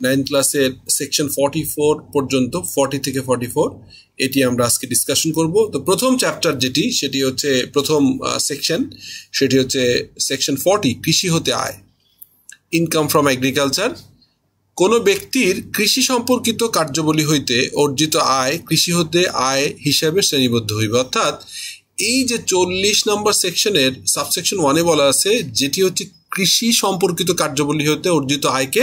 9 ক্লাসের সেকশন 44 পর্যন্ত, 40 থেকে 44 এটি আমরা আজকে ডিসকাশন করব। তো প্রথম চ্যাপ্টার সেটি হচ্ছে প্রথম সেকশন, সেটি হচ্ছে সেকশন 40, কৃষি হতে আয়, ইনকাম ফ্রম এগ্রিকালচার। কোনো ব্যক্তির কৃষি সম্পর্কিত কার্যাবলী হইতে অর্জিত আয় কৃষি হতে আয় হিসাবে শ্রেণীবদ্ধ হইবে। অর্থাৎ এই যে 40 নম্বর সেকশনের সাবসেকশন 1-এ বলা আছে, যেটি হচ্ছে কৃষি সম্পর্কিত কার্যাবলী হতে অর্জিত আয়কে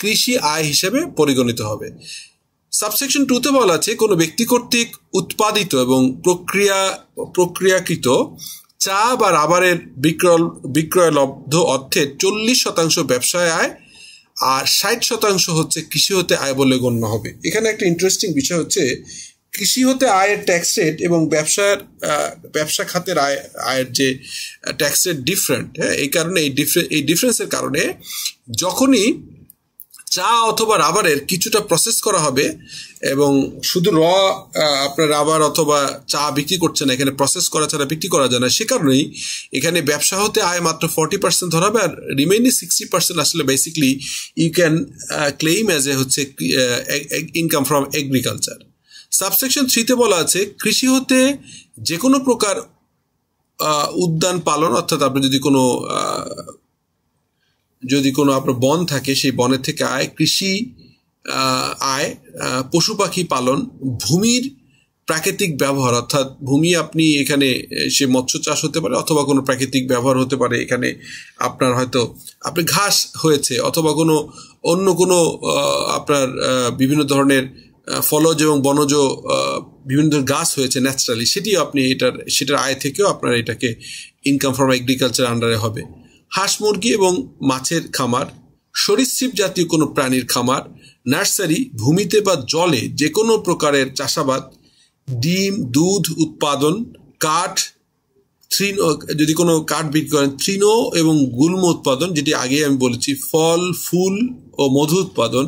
কৃষি আয় হিসেবে পরিগণিত হবে। সাবসেকশন 2-তে বলা আছে, কোনো ব্যক্তি কর্তৃক উৎপাদিত এবং প্রক্রিয়াকৃত চা বা রাবারের বিক্রয়লব্ধ অর্থের 40% ব্যবসায় আয় আর 60% হচ্ছে কৃষি হতে আয় বলে গণ্য হবে। এখানে একটা ইন্টারেস্টিং বিষয় হচ্ছে, কৃষি হতে আয়ের ট্যাক্স রেট এবং ব্যবসা খাতের আয়ের যে ট্যাক্স রেট ডিফারেন্ট। হ্যাঁ, এই কারণে এই ডিফারেন্সের কারণে যখনই চা অথবা রাবারের কিছুটা প্রসেস করা হবে এবং শুধু আপনার রাবার অথবা চা বিক্রি করছে না, এখানে প্রসেস করা ছাড়া বিক্রি করা যায় না, সে কারণেই এখানে ব্যবসা হতে আয় মাত্র 40% ধরা হবে, আর রিমেইনিং 60% আসলে basically you can claim as a হচ্ছে ইনকাম ফ্রম এগ্রিকালচার। সাবসেকশন 3-তে বলা আছে, কৃষি হতে যে কোনো প্রকার উদ্যান পালন, অর্থাৎ আপনি যদি কোনো আপনার বন থাকে, সেই বনের থেকে আয়, কৃষি আয়, পশু পাখি পালন, ভূমির প্রাকৃতিক ব্যবহার, অর্থাৎ ভূমি আপনি এখানে সে মৎস্য চাষ হতে পারে অথবা কোনো প্রাকৃতিক ব্যবহার হতে পারে, এখানে আপনার হয়তো আপনি ঘাস হয়েছে অথবা অন্য কোনো আপনার বিভিন্ন ধরনের ফলজ এবং বনজ বিভিন্ন ধরনের গাছ হয়েছে ন্যাচারালি, সেটার আয় থেকেও আপনার এটাকে ইনকাম ফ্রম এগ্রিকালচার আন্ডারে হবে। হাঁস মুরগি এবং মাছের খামার, সরীসৃপ জাতীয় কোনো প্রাণীর খামার, নার্সারি, ভূমিতে বা জলে যে কোনো প্রকারের চাষাবাদ, ডিম দুধ উৎপাদন, কাঠ, যদি কোনো কাঠ বিক্রি করেন, তৃণ এবং গুল্ম উৎপাদন, যেটি আগে আমি বলেছি, ফল ফুল ও মধু উৎপাদন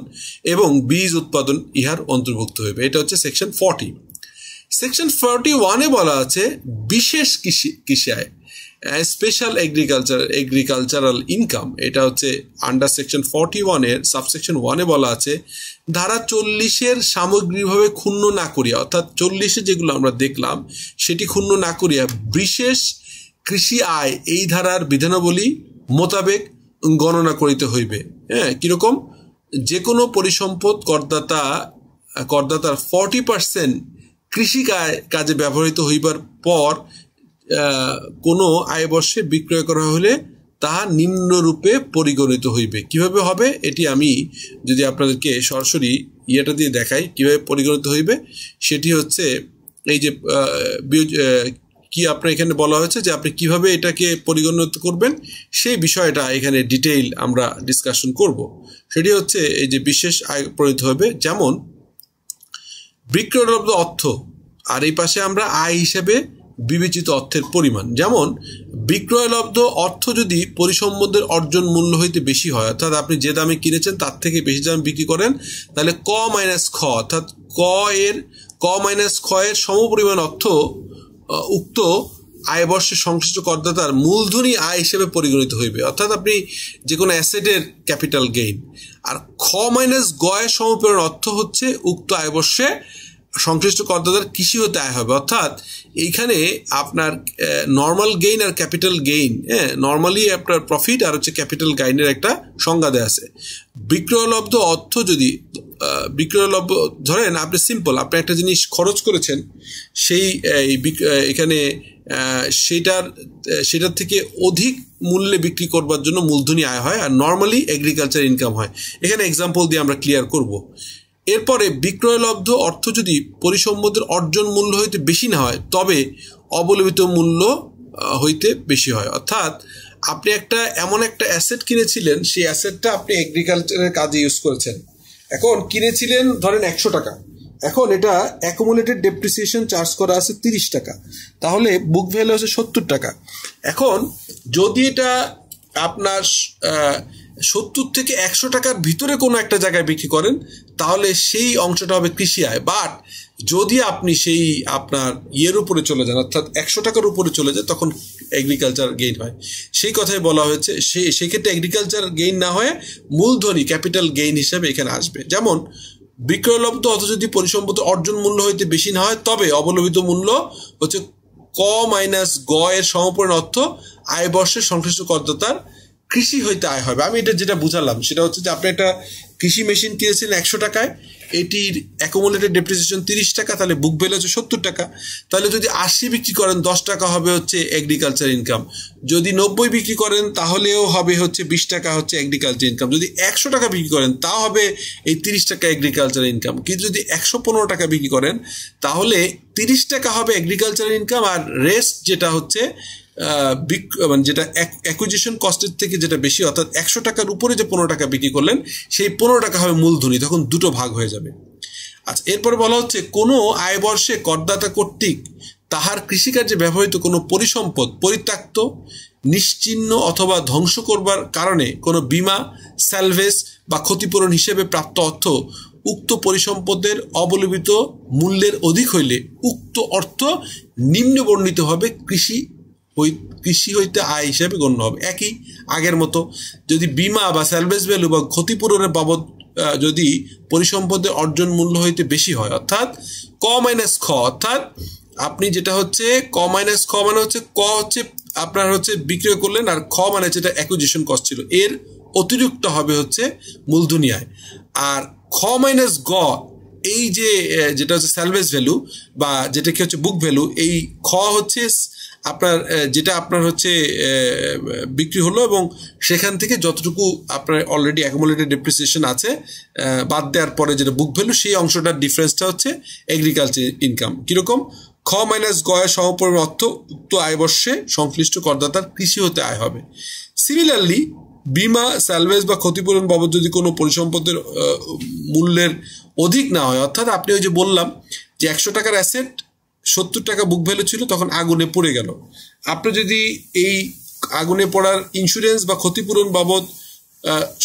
এবং বীজ উৎপাদন ইহার অন্তর্ভুক্ত হইবে। এটা হচ্ছে সেকশন 40। সেকশন 41-এ বলা আছে, বিশেষ কৃষি আয়, স্পেশাল এগ্রিকালচারাল ইনকাম। এটা হচ্ছে আন্ডার সেকশন 41-এর সাবসেকশন 1-এ বলা আছে, ধারা 40-এর সামগ্রিকভাবে ক্ষুণ্ণ না করিয়া, অর্থাৎ 40-এ যেগুলো আমরা দেখলাম সেটি ক্ষুণ্ণ না করিয়া বিশেষ কৃষি আয় এই ধারার বিধানাবলী মোতাবেক গণনা করিতে হইবে। হ্যাঁ, কিরকম? যে কোনো পরিসম্পদ করদাতার 40% কৃষি কাজে ব্যবহৃত হইবার পর কোনো আয়বর্ষে বিক্রয় করা হলে তাহা নিম্নরূপে পরিগণিত হইবে। কিভাবে হবে এটি আমি যদি আপনাদেরকে সরাসরি ইয়েটা দিয়ে দেখাই কিভাবে পরিগণিত হইবে, সেটি হচ্ছে এই যে কি আপনার এখানে বলা হয়েছে যে আপনি কিভাবে এটাকে পরিগণিত করবেন, সেই বিষয়টা এখানে ডিটেইল আমরা ডিসকাশন করব। সেটি হচ্ছে এই যে বিশেষ আয় পরিণত হবে, যেমন বিক্রয়লব্ধ অর্থ, আর এই পাশে আমরা আয় হিসেবে বিবেচিত অর্থের পরিমাণ। যেমন বিক্রয়লব্ধ অর্থ যদি পরিসম্পদের অর্জন মূল্য হইতে বেশি হয়, অর্থাৎ আপনি যে দামে কিনেছেন তার থেকে বেশি দামে বিক্রি করেন, তাহলে ক মাইনাস খ, অর্থাৎ ক মাইনাস খ এর সমপরিমাণ অর্থ উক্ত আয়বর্ষে সংশ্লিষ্ট করদাতার মূলধনী আয় হিসেবে পরিগণিত হইবে। অর্থাৎ আপনি যে কোনো অ্যাসেটের ক্যাপিটাল গেইন। আর খ মাইনাস গ এর সমপরিমাণ অর্থ হচ্ছে উক্ত আয়বর্ষে সংশ্লিষ্ট করদাতার কৃষি হতে আয় হবে। অর্থাৎ এইখানে আপনার নর্মাল গেইন আর ক্যাপিটাল গেইন, হ্যাঁ, নর্মালি আপনার প্রফিট আর হচ্ছে ক্যাপিটাল গেইনের একটা সংজ্ঞা দেওয়া আছে। বিক্রয়লব্ধ অর্থ যদি ধরেন আপনি সিম্পল, আপনি একটা জিনিস খরচ করেছেন, সেই এখানে সেটার থেকে অধিক মূল্যে বিক্রি করবার জন্য মূলধনী আয় হয়, আর নর্মালি এগ্রিকালচার ইনকাম হয়। এখানে এক্সাম্পল দিয়ে আমরা ক্লিয়ার করব। এরপরে বিক্রয়লব্ধ অর্থ যদি পরিসম্পদের অর্জন মূল্য হইতে বেশি না হয়, তবে অবলম্বিত মূল্য হইতে বেশি হয়। অর্থাৎ আপনি এমন একটা অ্যাসেট কিনেছিলেন, সেই অ্যাসেটটা আপনি এগ্রিকালচারের কাজে ইউজ করেছেন, এখন কিনেছিলেন ধরেন 100 টাকা, এখন এটা অ্যাকুমুলেটেড ডেপ্রিসিয়েশন চার্জ করা আছে 30 টাকা, তাহলে বুক ভ্যালু আছে 70 টাকা। এখন যদি এটা আপনার 70 থেকে 100 টাকার ভিতরে কোনো একটা জায়গায় বিক্রি করেন তাহলে সেই অংশটা হবে কৃষি আয়। বাট যদি আপনি সেই আপনার ইয়ের উপরে চলে যান অর্থাৎ 100 টাকার উপরে চলে যায় তখন এগ্রিকালচার গেইন হয়। সেই কথাই বলা হয়েছে, সেক্ষেত্রে এগ্রিকালচার গেইন না হয়ে মূলধনী ক্যাপিটাল গেইন হিসাবে এখানে আসবে। যেমন বিক্রয়লব্ধ অর্থ যদি পরিসম্পদ অর্জন মূল্য হইতে বেশি না হয় তবে অবলম্বিত মূল্য হচ্ছে ক মাইনাস গ এর সমপরিমাণ অর্থ আয় বর্ষের সংশ্লিষ্ট করদাতার কৃষি হইতে আয় হবে। আমি এটা যেটা বুঝালাম সেটা হচ্ছে যে আপনি একটা কৃষি মেশিন কিনেছিলেন 100 টাকায়, এটির অ্যাকুমুলেটেড ডেপ্রিসিয়েশন 30 টাকা, তাহলে বুক ভ্যালু হচ্ছে 70 টাকা। তাহলে যদি 80 বিক্রি করেন 10 টাকা হবে হচ্ছে এগ্রিকালচার ইনকাম, যদি 90 বিক্রি করেন তাহলেও হবে হচ্ছে 20 টাকা হচ্ছে এগ্রিকালচার ইনকাম, যদি 100 টাকা বিক্রি করেন তাও হবে এই 30 টাকা এগ্রিকালচার ইনকাম। কিন্তু যদি 115 টাকা বিক্রি করেন তাহলে 30 টাকা হবে এগ্রিকালচার ইনকাম, আর রেস্ট যেটা হচ্ছে মানে যেটা অ্যাকুইজিশন কস্টের থেকে যেটা বেশি অর্থাৎ 100 টাকার উপরে যে 15 টাকা বিক্রি করলেন সেই 15 টাকা হবে মূলধনী, তখন দুটো ভাগ হয়ে যাবে। আচ্ছা, এরপরে বলা হচ্ছে কোনো আয় বর্ষে করদাতা কর্তৃক তাহার কৃষিকার্যে ব্যবহৃত কোনো পরিসম্পদ পরিত্যক্ত, নিশ্চিহ্ন অথবা ধ্বংস করবার কারণে কোনো বীমা, স্যালভেজ বা ক্ষতিপূরণ হিসেবে প্রাপ্ত অর্থ উক্ত পরিসম্পদের অবলম্বিত মূল্যের অধিক হইলে উক্ত অর্থ নিম্ন বর্ণিতভাবে কৃষি হইতে আয় হিসেবে গণ্য হবে। একই আগের মতো, যদি বীমা বা স্যালভেজ ভ্যালু বা ক্ষতিপূরণের বাবদ যদি পরিসম্পদের অর্জন মূল্য হইতে বেশি হয় অর্থাৎ ক মাইনাস খ, অর্থাৎ আপনি যেটা হচ্ছে ক মাইনাস খ মানে হচ্ছে ক হচ্ছে আপনার হচ্ছে বিক্রয় করলেন আর খ মানে যেটা অ্যাকুইজিশন কস্ট ছিল এর অতিরিক্ত হবে হচ্ছে মূলধনী আয়। আর খ মাইনাস গ এই যে যেটা হচ্ছে স্যালভেজ ভ্যালু বা যেটাকে হচ্ছে বুক ভ্যালু, এই খ হচ্ছে আপনার যেটা আপনার হচ্ছে বিক্রি হলো এবং সেখান থেকে যতটুকু আপনার অলরেডি অ্যাকুমুলেটেড ডেপ্রিসিয়েশন আছে বাদ দেওয়ার পরে যেটা বুক ভ্যালু সেই অংশটার ডিফারেন্সটা হচ্ছে এগ্রিকালচার ইনকাম। কীরকম? খ মাইনাস গ এর সমপরিমাণ অর্থ উক্ত আয় বর্ষে সংশ্লিষ্ট করদাতার কৃষি হতে আয় হবে। সিমিলারলি বীমা, স্যালভেজ বা ক্ষতিপূরণ বাবদ যদি কোনো পরিসম্পদের মূল্যের অধিক না হয় অর্থাৎ আপনি ওই যে বললাম যে 100 টাকার অ্যাসেট 70 টাকা বুক ভ্যালু ছিল তখন আগুনে পড়ে গেল, আপনি যদি এই আগুনে পড়ার ইন্স্যুরেন্স বা ক্ষতিপূরণ বাবদ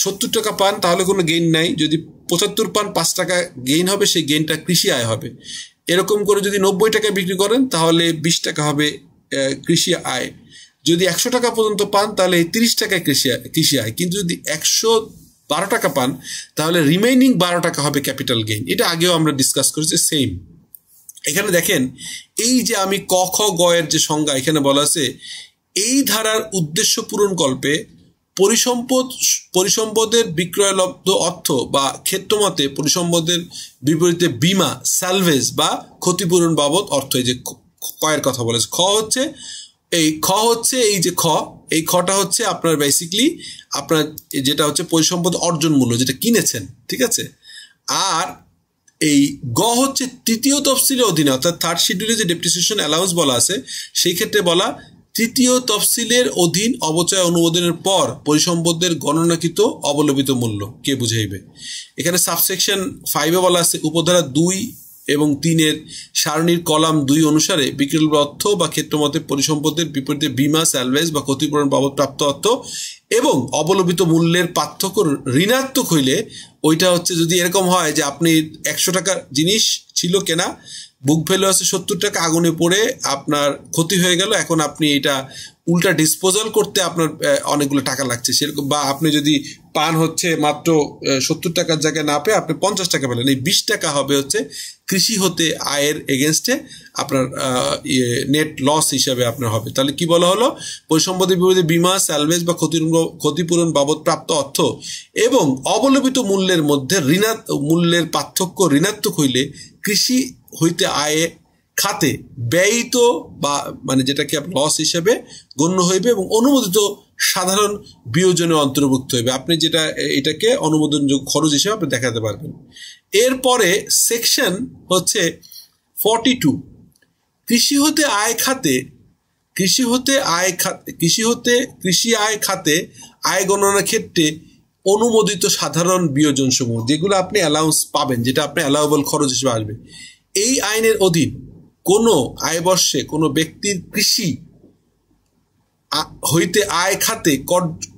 70 টাকা পান তাহলে কোনো গেইন নাই, যদি 75 পান 5 টাকা গেইন হবে, সেই গেইনটা কৃষি আয় হবে। এরকম করে যদি 90 টাকায় বিক্রি করেন তাহলে 20 টাকা হবে কৃষি আয়, যদি 100 টাকা পর্যন্ত পান তাহলে 30 টাকায় কৃষি আয়, কিন্তু যদি 112 টাকা পান তাহলে রিমেইনিং 12 টাকা হবে ক্যাপিটাল গেইন। এটা আগেও আমরা ডিসকাস করেছি সেম। এখানে দেখেন এই যে আমি ক খ গ এর যে সংজ্ঞা এখানে বলা আছে, এই ধারার উদ্দেশ্য পূরণ কল্পে পরিসম্পদের বিক্রয়লব্ধ অর্থ বা ক্ষেত্রমতে পরিসম্পদের বিপরীতে বীমা, স্যালভেজ বা ক্ষতিপূরণ বাবদ অর্থ, এই যে কয়ের কথা বলেছে। খ হচ্ছে এই যে এই খটা হচ্ছে আপনার বেসিক্যালি আপনার যেটা হচ্ছে পরিসম্পদ অর্জন মূল্য যেটা কিনেছেন, ঠিক আছে। আর এই গ হচ্ছে তৃতীয় তফসিলের অধীনে অর্থাৎ থার্ড শিডিউলে যে ডেপ্রিসিয়েশন অ্যালাউন্স বলা আছে সেই ক্ষেত্রে বলা তৃতীয় তফসিলের অধীন অবচয় অনুমোদনের পর পরিসম্পদের গণনাকৃত অবলম্বিত মূল্য কে বুঝাইবে। এখানে সাবসেকশন 5-এ বলা আছে উপধারা 2 এবং 3 এর সারণীর কলাম 2 অনুসারে বিক্রয়লব্ধ অর্থ বা ক্ষেত্রমতে পরিসম্পদের বিপরীতে বীমা, স্যালভেজ বা ক্ষতিপূরণ বাবদ প্রাপ্ত অর্থ এবং অবলম্বিত মূল্যের পার্থক্য ঋণাত্মক হইলে, ওইটা হচ্ছে যদি এরকম হয় যে আপনি 100 টাকার জিনিস ছিল কেনা, বুক ভ্যালু আছে 70 টাকা, আগুনে পড়ে আপনার ক্ষতি হয়ে গেল, এখন আপনি এটা উল্টা ডিসপোজাল করতে আপনার অনেকগুলো টাকা লাগছে সেরকম, বা আপনি যদি পান হচ্ছে মাত্র 70 টাকার জায়গায় না পেয়ে আপনি 50 টাকা পেলেন, এই 20 টাকা হবে হচ্ছে কৃষি হতে আয়ের এগেনস্টে আপনার নেট লস হিসাবে আপনার হবে। তাহলে কি বলা হলো? পরিসম্পদের বিপরীতে বীমা, স্যালভেজ বা ক্ষতিপূরণ বাবদ প্রাপ্ত অর্থ এবং অবলম্বিত মূল্যের মধ্যে মূল্যের পার্থক্য ঋণাত্মক হইলে কৃষি হইতে আয়ে খাতে ব্যয়িত বা মানে যেটাকে লস হিসেবে গণ্য হইবে এবং অনুমোদিত সাধারণ বিয়োজনে অন্তর্ভুক্ত হইবে। আপনি যেটা এটাকে অনুমোদনযোগ্য খরচ হিসেবে আপনি দেখাতে পারবেন। এরপরে সেকশন হচ্ছে 42 কৃষি আয় খাতে আয় গণনার ক্ষেত্রে অনুমোদিত সাধারণ বিয়োজন সমূহ যেগুলো আপনি অ্যালাউন্স পাবেন, যেটা আপনি অ্যালাউয়েবল খরচ হিসেবে আসবে, এই আইনের অধীন কোনো আয় বর্ষে কোনো ব্যক্তির কৃষি হইতে আয় খাতে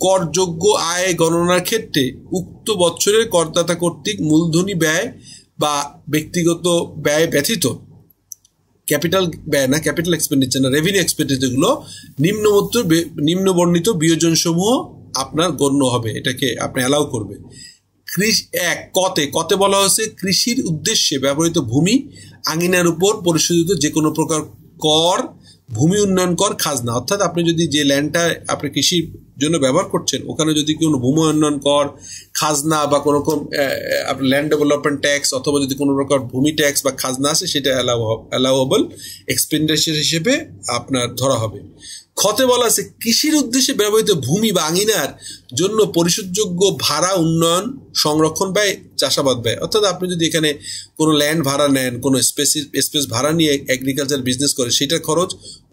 করযোগ্য আয় গণনার ক্ষেত্রে উক্ত বছরের করদাতা কর্তৃক মূলধনী ব্যয় বা ব্যক্তিগত ব্যয় ব্যতীত ক্যাপিটাল ব্যয় না, ক্যাপিটাল এক্সপেন্ডিচার না, রেভিনিউ এক্সপেন্ডিচারগুলো নিম্নবর্ণিত বিয়োজন সমূহ আপনার গণ্য হবে, এটাকে আপনি অ্যালাউ করবে। কতে বলা হয়েছে কৃষির উদ্দেশ্যে ব্যবহৃত ভূমি আঙিনার উপর পরিশোধিত যে কোনো প্রকার কর, ভূমি উন্নয়ন কর, খাজনা, অর্থাৎ আপনি যদি যে ল্যান্ডটা আপনি কৃষির জন্য ব্যবহার করছেন ওখানে যদি কোনো ভূমি উন্নয়ন কর, খাজনা বা কোনো রকম আপনার ল্যান্ড ডেভেলপমেন্ট ট্যাক্স অথবা যদি কোনো প্রকার ভূমি ট্যাক্স বা খাজনা আছে সেটা অ্যালাউয়েবল এক্সপেন্ডিচার হিসেবে আপনার ধরা হবে। খতে বলা আছে কৃষির উদ্দেশ্যে ব্যবহৃত ভূমি বা আঙিনার জন্য পরিশোধযোগ্য ভাড়া, উন্নয়ন, সংরক্ষণ ব্যয়, চাষাবাদ ব্যয়, অর্থাৎ আপনি যদি এখানে কোনো ল্যান্ড ভাড়া নেন, কোনো স্পেস ভাড়া নিয়ে এগ্রিকালচার বিজনেস করে সেটার খরচ,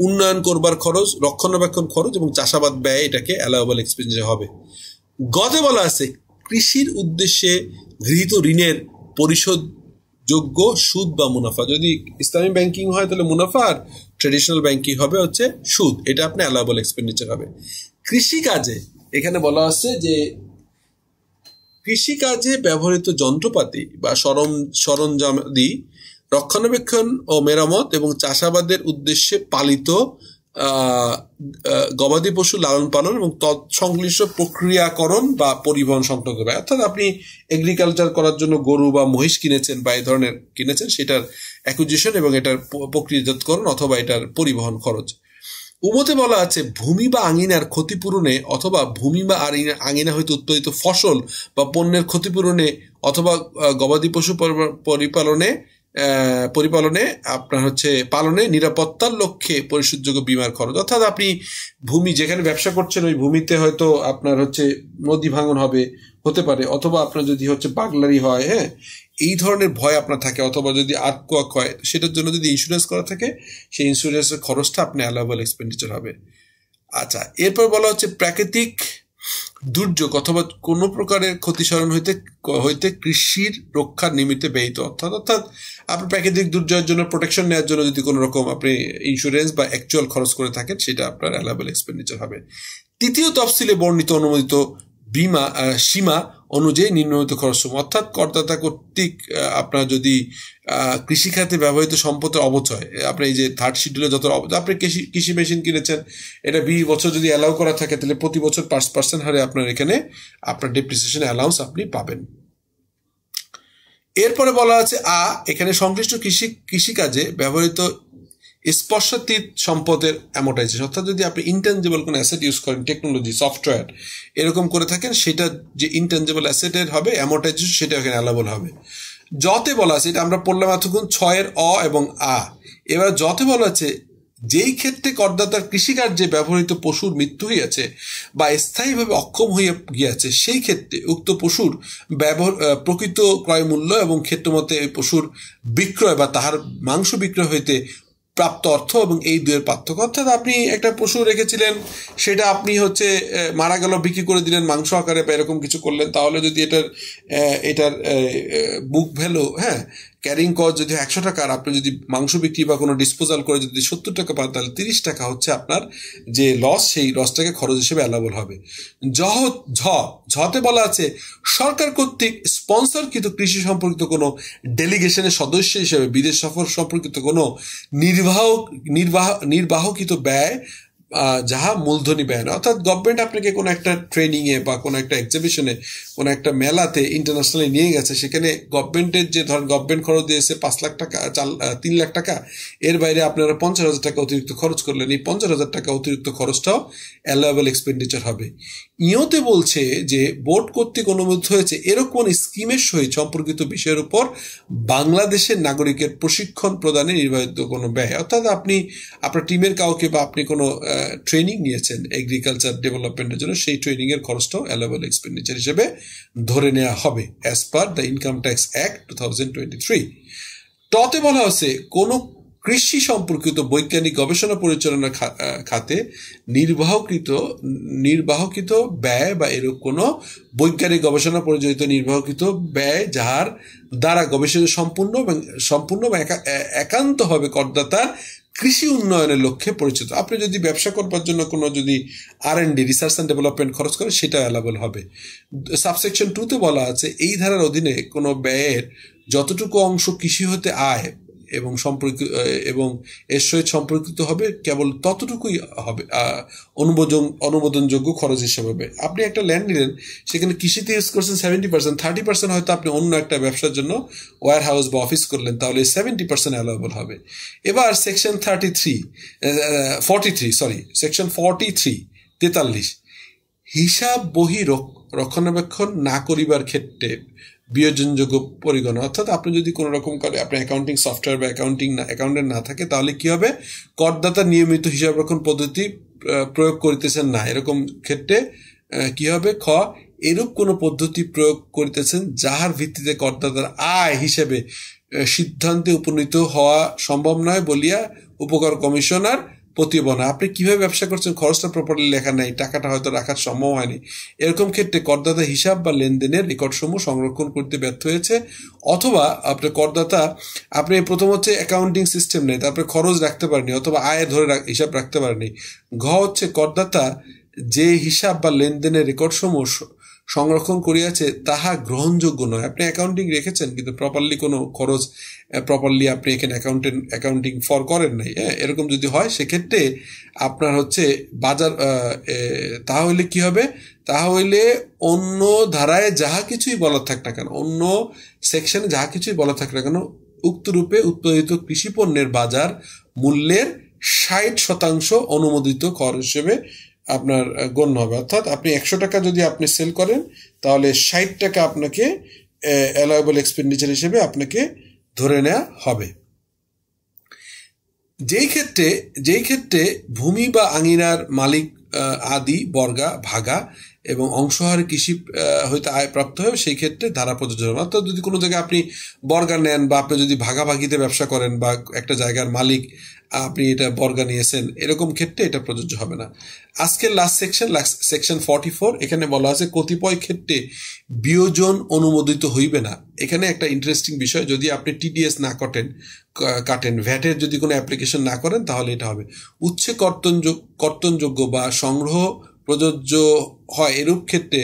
উন্নয়ন করবার খরচ, রক্ষণাবেক্ষণ খরচ এবং চাষাবাদ ব্যয় এটাকে অ্যালাউয়েবল এক্সপেন্ডিচার হবে। গতে বলা আছে কৃষির উদ্দেশ্যে গৃহীত ঋণের পরিশোধযোগ্য সুদ বা মুনাফা, যদি ইসলামী ব্যাংকিং হয় তাহলে মুনাফা, আর ট্রেডিশনাল ব্যাংকিং হবে হচ্ছে সুদ, এটা আপনি অ্যালাউয়েবল এক্সপেন্ডিচার হবে। কৃষিকাজে এখানে বলা আছে যে কৃষিকাজে ব্যবহৃত যন্ত্রপাতি বা সরঞ্জামাদি রক্ষণাবেক্ষণ ও মেরামত এবং চাষাবাদের উদ্দেশ্যে পালিত গবাদি পশু লালন পালন এবং তৎসংশ্লিষ্ট প্রক্রিয়াকরণ বা পরিবহন সংক্রান্ত ব্যয়, অর্থাৎ আপনি এগ্রিকালচার করার জন্য গরু বা মহিষ কিনেছেন বা এই ধরনের কিনেছেন সেটার অ্যাকুইজিশন এবং এটার প্রক্রিয়াজাতকরণ অথবা এটার পরিবহন খরচ। উমতে বলা আছে ভূমি বা আঙিনার ক্ষতিপূরণে অথবা ভূমি বা আঙিনা হইতে উৎপাদিত ফসল বা পণ্যের ক্ষতিপূরণে অথবা গবাদি পশু পরিপালনে আপনার হচ্ছে পালনে নিরাপত্তার লক্ষ্যে পরিশোধযোগ্য বীমার খরচ, অর্থাৎ আপনি ভূমি যেখানে ব্যবসা করছেন ওই ভূমিতে হয়তো আপনার হচ্ছে নদী ভাঙন হতে পারে, অথবা আপনার যদি হচ্ছে বাগলারি হয়, হ্যাঁ, এই ধরনের ভয় আপনার থাকে, অথবা যদি আর্থকোয়াক হয় সেটার জন্য যদি ইন্স্যুরেন্স করা থাকে সেই ইন্স্যুরেন্সের খরচটা আপনি অ্যালাউয়েবল এক্সপেন্ডিচার হবে। আচ্ছা, এরপর বলা হচ্ছে প্রাকৃতিক দুর্যোগ অথবা কোনো প্রকারের ক্ষতিসাধন হইতে কৃষির রক্ষার নিমিত্তে ব্যয়িত, অর্থাৎ আপনি প্রাকৃতিক দুর্যোগের জন্য প্রোটেকশন নেওয়ার জন্য যদি কোনো রকম আপনি ইন্স্যুরেন্স বা অ্যাকচুয়াল খরচ করে থাকেন সেটা আপনার অ্যালাউয়েবল এক্সপেন্ডিচার হবে। তৃতীয় তফসিলে বর্ণিত অনুমোদিত বীমা সীমা অনুযায়ী নিম্নলিখিত খরচসমূহ, অর্থাৎ করদাতা কর্তৃক আপনার যদি কৃষিখাতে ব্যবহৃত সম্পদের অবচয়, আপনি এই যে থার্ড শিডিউলে যত আপনি কৃষি মেশিন কিনেছেন এটা 20 বছর যদি অ্যালাউ করা থাকে তাহলে প্রতি বছর 5% হারে আপনার এখানে আপনার ডেপ্রিসিয়েশন অ্যালাউন্স আপনি পাবেন। এরপরে বলা আছে এখানে সংশ্লিষ্ট কৃষিকাজে ব্যবহৃত স্পর্শাতীত সম্পদের অ্যামোর্টাইজেশন, অর্থাৎ যদি আপনি ইনটেনজিবল কোনো অ্যাসেট ইউজ করেন, টেকনোলজি, সফটওয়্যার এরকম করে থাকেন, সেটা যে ইনটেনজিবল অ্যাসেটের হবে অ্যামোর্টাইজেশন সেটা এখানে অ্যালাউয়েবল হবে। যতে বলা আছে, এটা আমরা পড়লাম এতক্ষণ 6 এবং এবার যতে বলা আছে যেই ক্ষেত্রে করদাতার কৃষিকার্যে ব্যবহৃত পশুর মৃত্যু হইয়াছে বা স্থায়ীভাবে অক্ষম হইয়া গিয়াছে সেই ক্ষেত্রে উক্ত পশুর প্রকৃত ক্রয় মূল্য এবং ক্ষেত্রমতে পশুর বিক্রয় বা তাহার মাংস বিক্রয় হইতে প্রাপ্ত অর্থ এবং এই দুয়ের পার্থক্য, অর্থাৎ আপনি একটা পশু রেখেছিলেন সেটা আপনি হচ্ছে মারা গেল বিক্রি করে দিলেন মাংস আকারে বা এরকম কিছু করলেন, তাহলে যদি এটার বুক ভ্যালু, হ্যাঁ, ক্যারিং কস্ট যদি 100 টাকা আর আপনি যদি মাংস বিক্রি বা কোনো ডিসপোজাল করে যদি 70 টাকা পান তাহলে 30 টাকা হচ্ছে আপনার যে লস, সেই লসটাকে খরচ হিসেবে অ্যালাউয়েবল হবে। ঝতে বলা আছে সরকার কর্তৃক স্পন্সরকৃত কৃষি সম্পর্কিত কোনো ডেলিগেশনের সদস্য হিসেবে বিদেশ সফর সম্পর্কিত কোনো নির্বাহকৃত ব্যয় যাহা মূলধনী ব্যয় না, অর্থাৎ গভর্নমেন্ট আপনাকে কোনো একটা ট্রেনিংয়ে বা কোনো একটা এক্সিবিশনে কোনো একটা মেলাতে ইন্টারন্যাশনালি নিয়ে গেছে, সেখানে গভর্নমেন্টের যে ধরেন গভর্নমেন্ট খরচ দিয়েছে 5 লাখ টাকা 3 লাখ টাকা, এর বাইরে আপনারা 50,000 টাকা অতিরিক্ত খরচ করলেন, এই 50,000 টাকা অতিরিক্ত খরচটাও অ্যালাউয়েবল এক্সপেন্ডিচার হবে। ইয়োতে বলছে যে বোর্ড কর্তৃক অনুমোদিত হয়েছে এরকম স্কিমের সহিত সম্পর্কিত বিষয়ের উপর বাংলাদেশের নাগরিকের প্রশিক্ষণ প্রদানে নির্বাহিত কোনো ব্যয়, অর্থাৎ আপনি আপনার টিমের কাউকে বা আপনি কোনো ট্রেনিং নিয়েছেন এগ্রিকালচার ডেভেলপমেন্টের জন্য, সেই ট্রেনিং এর খরচটাও অ্যালাউয়েবল এক্সপেন্ডিচার হিসেবে ধরে নেওয়া হবে as per the income tax act 2023। টতে বলা হচ্ছে কোনো কৃষি সম্পর্কিত বৈজ্ঞানিক গবেষণা পরিচালনার খাতে নির্বাহকৃত ব্যয় বা এরকম কোনো বৈজ্ঞানিক গবেষণা পরিচালিত নির্বাহকৃত ব্যয় যাহার দ্বারা গবেষণা সম্পূর্ণ এবং একান্তভাবে করদাতার কৃষি উন্নয়নের লক্ষ্যে পরিচিত। আপনি যদি ব্যবসা করবার জন্য কোনো যদি R&D রিসার্চ অ্যান্ড ডেভেলপমেন্ট খরচ করেন সেটা অ্যালাবেল হবে। সাবসেকশন 2-তে বলা আছে এই ধারার অধীনে কোনো ব্যয়ের যতটুকু অংশ কৃষি হতে আয় এবং এবং এর সহিত সম্পর্কিত হবে কেবল ততটুকুই হবে অনুমোদনযোগ্য খরচ হিসেবে হবে। আপনি একটা ল্যান্ড নিলেন, সেখানে কৃষিতে ইউজ করছেন 70%, 30% হয়তো আপনি অন্য একটা ব্যবসার জন্য ওয়্যার হাউস বা অফিস করলেন, তাহলে 70% অ্যালাউয়েবল হবে। এবার সেকশন 43 হিসাব বহি রক্ষণাবেক্ষণ না করিবার ক্ষেত্রে বিয়োজনযোগ্য পরিগণনা, অর্থাৎ আপনি যদি কোনো রকম করে আপনার অ্যাকাউন্টিং সফটওয়্যার বা অ্যাকাউন্টেন্ট না থাকে, তাহলে কি হবে, করদাতা নিয়মিত হিসাব রক্ষণ পদ্ধতি প্রয়োগ করিতেছেন না, এরকম ক্ষেত্রে কি হবে, খ এরূপ কোনো পদ্ধতি প্রয়োগ করিতেছেন যাহার ভিত্তিতে করদাতার আয় হিসেবে সিদ্ধান্তে উপনীত হওয়া সম্ভব নয় বলিয়া উপকার কমিশনার প্রতিবনা। আপনি কিভাবে ব্যবসা করছেন, খরচটা প্রপারলি লেখা নাই, টাকাটা হয়তো রাখার সম্ভব হয়নি, এরকম ক্ষেত্রে করদাতা হিসাব বা লেনদেনের রেকর্ডসমূহ সংরক্ষণ করতে ব্যর্থ হয়েছে, অথবা আপনার করদাতা আপনি প্রথম হচ্ছে অ্যাকাউন্টিং সিস্টেম নেই, তারপরে খরচ রাখতে পারেনি, অথবা আয় ধরে হিসাব রাখতে পারেনি। ঘ হচ্ছে করদাতা যে হিসাব বা লেনদেনের রেকর্ডসমূহ সংরক্ষণ করিয়াছে তাহা গ্রহণযোগ্য নয়। আপনি অ্যাকাউন্টিং রেখেছেন কিন্তু প্রপারলি কোনো খরচ প্রপারলি আপনি এখানে অ্যাকাউন্টিং ফর করেন নাই, এরকম যদি হয় সেক্ষেত্রে আপনার হচ্ছে বাজার তাহলে কি হবে, তাহলে অন্য ধারায় যাহা কিছুই বলা থাক না কেন, অন্য সেকশনে যাহা কিছুই বলা থাক না কেন, উক্ত রূপে উৎপাদিত কৃষি পণ্যের বাজার মূল্যের 60% অনুমোদিত কর হিসেবে আপনার গণ্য হবে। অর্থাৎ আপনি 100 টাকা যদি আপনি সেল করেন, তাহলে 60 টাকা আপনাকে অ্যালাউয়েবল এক্সপেন্ডিচার হিসেবে আপনাকে ধরে নেওয়া হবে। যেই ক্ষেত্রে ভূমি বা আঙিনার মালিক আদি বর্গা ভাগা এবং অংশহারে কৃষি হইতে আয় প্রাপ্ত হয়, সেই ক্ষেত্রে ধারা প্রযোজ্য হবে। অর্থাৎ যদি কোনো জায়গায় আপনি বর্গা নেন বা আপনি যদি ভাগাভাগিতে ব্যবসা করেন বা একটা জায়গার মালিক আপনি এটা বর্গা নিয়েছেন, এরকম ক্ষেত্রে এটা প্রযোজ্য হবে না। আজকের লাস্ট সেকশন 44, এখানে বলা আছে কতিপয় ক্ষেত্রে বিয়োজন অনুমোদিত হইবে না। এখানে একটা ইন্টারেস্টিং বিষয়, যদি আপনি TDS না কাটেন, ভ্যাটের যদি কোনো অ্যাপ্লিকেশন না করেন, তাহলে এটা হবে। উচ্ছে কর্তনযোগ্য বা সংগ্রহ প্রযোজ্য হয় এরূপ ক্ষেত্রে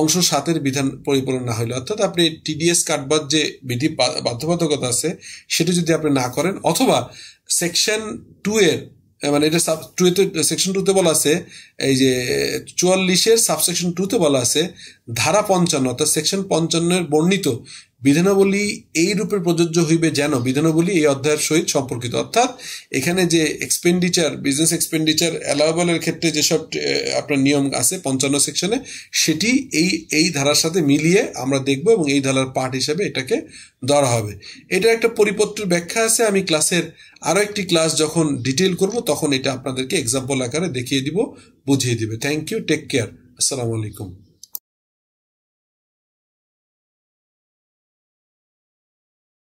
অংশ 7-এর বিধান পরিপূরণ না হইলে, অর্থাৎ আপনি TDS কাটবার যে বিধি বাধ্যবাধকতা আছে সেটা যদি আপনি না করেন, অথবা সেকশন 2-এর মানে এটা সেকশন 2-তে বলা আছে, এই যে 44-এর সাবসেকশন 2-তে বলা আছে ধারা 55 অর্থাৎ সেকশন 55-এর বর্ণিত বিধানাবলী এই রূপে প্রযোজ্য হইবে যেন বিধানাবলী এই অধ্যায়ের সহিত সম্পর্কিত। অর্থাৎ এখানে যে বিজনেস এক্সপেন্ডিচার অ্যালাউয়েবলের ক্ষেত্রে যেসব আপনার নিয়ম আছে 55 সেকশনে, সেটি এই ধারার সাথে মিলিয়ে আমরা দেখব এবং এই ধারার পার্ট হিসেবে এটাকে ধরা হবে। এটা একটা পরিপত্রের ব্যাখ্যা আছে, আমি ক্লাসের আরো একটি ক্লাস যখন ডিটেইল করব তখন এটা আপনাদেরকে এক্সাম্পল আকারে দেখিয়ে দিব, বুঝিয়ে দিবে। থ্যাংক ইউ, টেক কেয়ার, আসসালামু আলাইকুম।